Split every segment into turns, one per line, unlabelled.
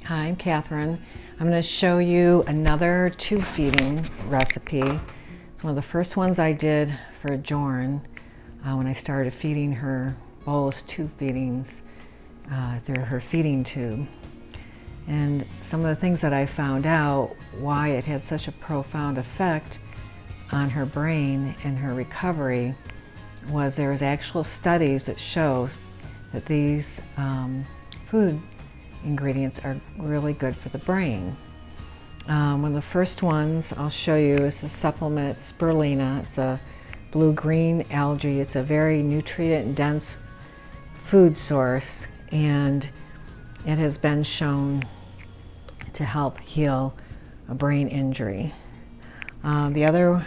Hi, I'm Catherine. I'm going to show you another tube feeding recipe. It's one of the first ones I did for Jorn when I started feeding her bolus tube feedings through her feeding tube. And some of the things that I found out why it had such a profound effect on her brain and her recovery was there was actual studies that show that these food ingredients are really good for the brain. One of the first ones I'll show you is the supplement Spirulina. It's a blue-green algae. It's a very nutrient-dense food source, and it has been shown to help heal a brain injury. The other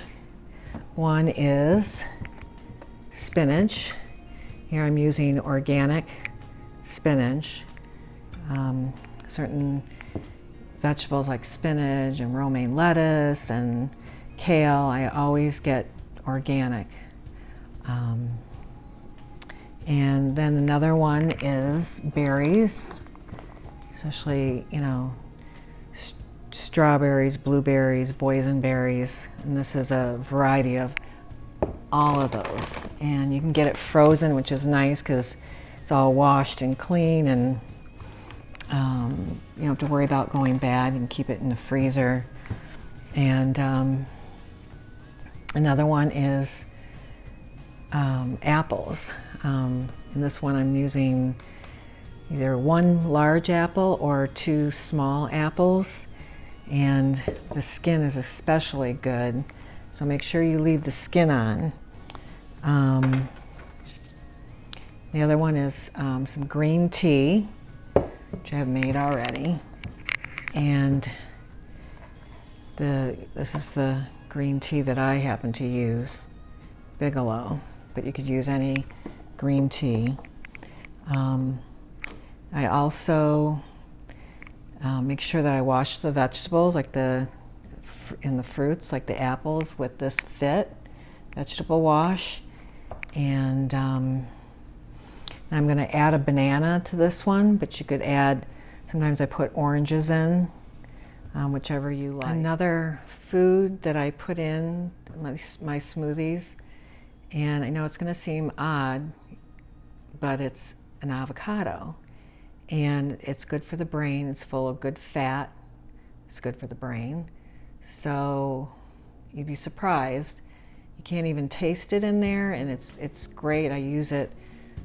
one is spinach. Here I'm using organic spinach. Certain vegetables like spinach and romaine lettuce and kale, I always get organic. And then another one is berries, especially, strawberries, blueberries, boysenberries, and this is a variety of all of those. And you can get it frozen, which is nice because it's all washed and clean, and you don't have to worry about going bad. You can keep it in the freezer. And another one is apples. In this one I'm using either one large apple or two small apples, and the skin is especially good, so make sure you leave the skin on. The other one is some green tea, which I have made already, and this is the green tea that I happen to use, Bigelow, but you could use any green tea. I also make sure that I wash the vegetables, like in the fruits, like the apples, with this Fit vegetable wash. And I'm going to add a banana to this one, but you could add, sometimes I put oranges in, whichever you like. Another food that I put in my smoothies, and I know it's going to seem odd, but it's an avocado. And it's good for the brain. It's full of good fat. It's good for the brain. So you'd be surprised. You can't even taste it in there, and it's great. I use it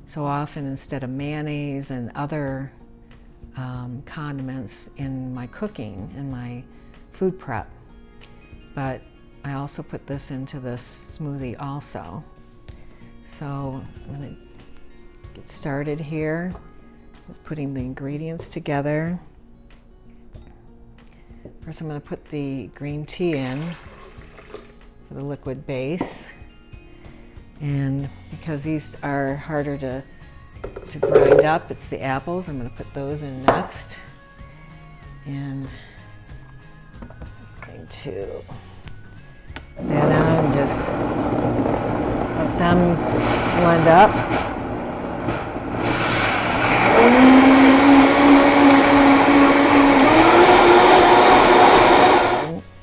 so often instead of mayonnaise and other condiments in my cooking, in my food prep. But I also put this into this smoothie also. So I'm going to get started here with putting the ingredients together. First I'm going to put the green tea in for the liquid base. And because these are harder to grind up, it's the apples. I'm going to put those in next. And I'm going to put that on and just let them blend up.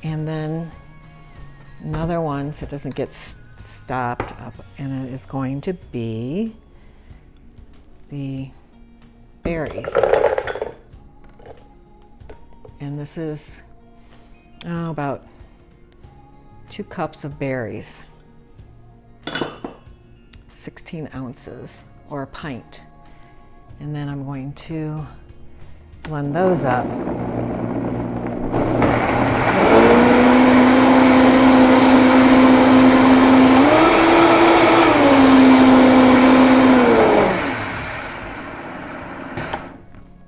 And then another one, so it doesn't get stopped up, and it is going to be the berries. And this is about 2 cups of berries, 16 ounces, or a pint. And then I'm going to blend those up.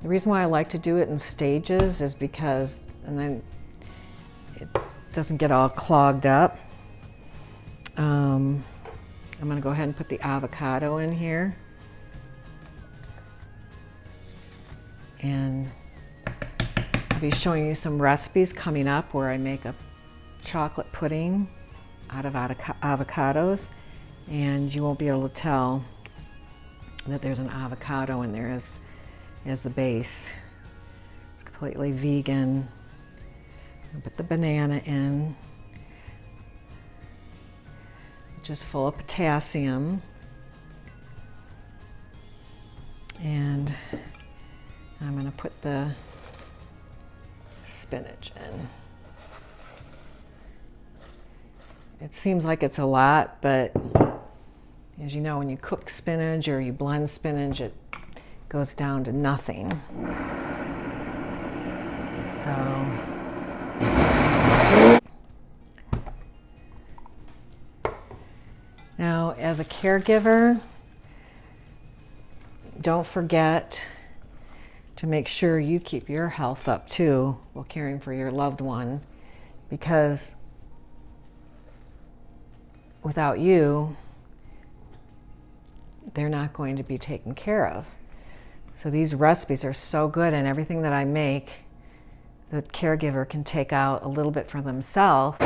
The reason why I like to do it in stages is because, and then it doesn't get all clogged up. I'm going to go ahead and put the avocado in here. And I'll be showing you some recipes coming up where I make a chocolate pudding out of avocados, and you won't be able to tell that there's an avocado in there as the base. completely vegan. I'll put the banana in, which is full of potassium. And I'm going to put the spinach in. It seems like it's a lot, but as you know, when you cook spinach or you blend spinach, it goes down to nothing. So now, as a caregiver, don't forget to make sure you keep your health up too while caring for your loved one, because without you, they're not going to be taken care of. So these recipes are so good, and everything that I make, the caregiver can take out a little bit for themselves.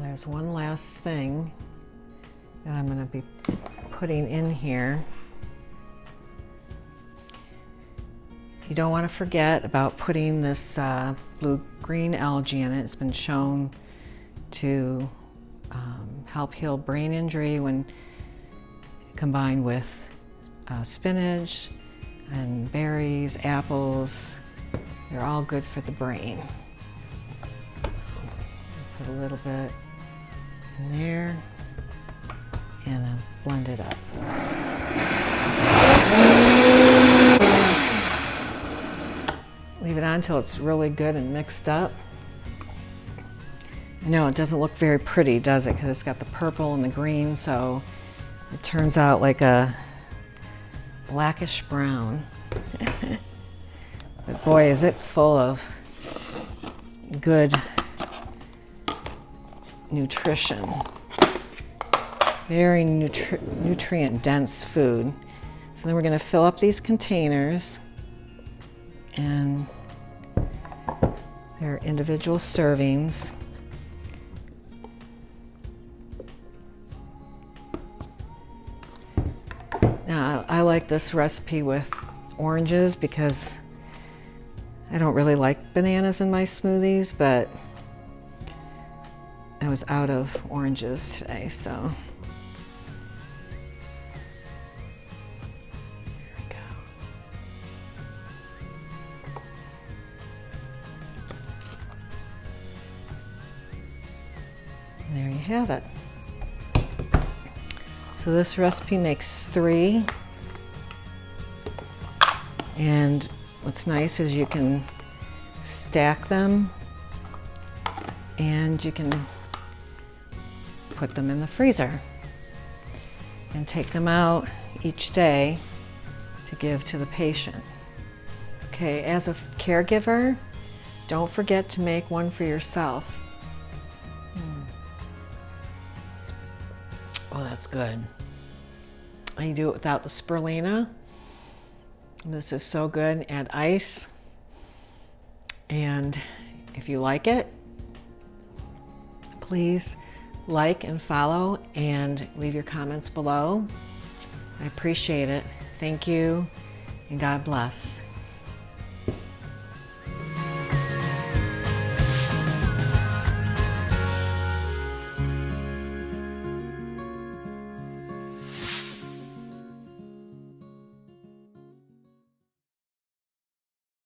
There's one last thing that I'm going to be putting in here. You don't want to forget about putting this blue-green algae in it. It's been shown to help heal brain injury when combined with spinach and berries, apples. They're all good for the brain. Put a little bit in there and then blend it up. Leave it on until it's really good and mixed up. I know it doesn't look very pretty, does it? Because it's got the purple and the green, so it turns out like a blackish brown. But boy, is it full of good nutrition. Very nutrient dense food. So then we're going to fill up these containers, and they're individual servings. Now I like this recipe with oranges because I don't really like bananas in my smoothies, but I was out of oranges today, so there we go. And there you have it. So this recipe makes 3, and what's nice is you can stack them and you can put them in the freezer and take them out each day to give to the patient. Okay, as a caregiver, don't forget to make one for yourself. Oh, that's good. And you do it without the spirulina. This is so good. Add ice. And if you like it, please like and follow and leave your comments below. I appreciate it. Thank you, and God bless.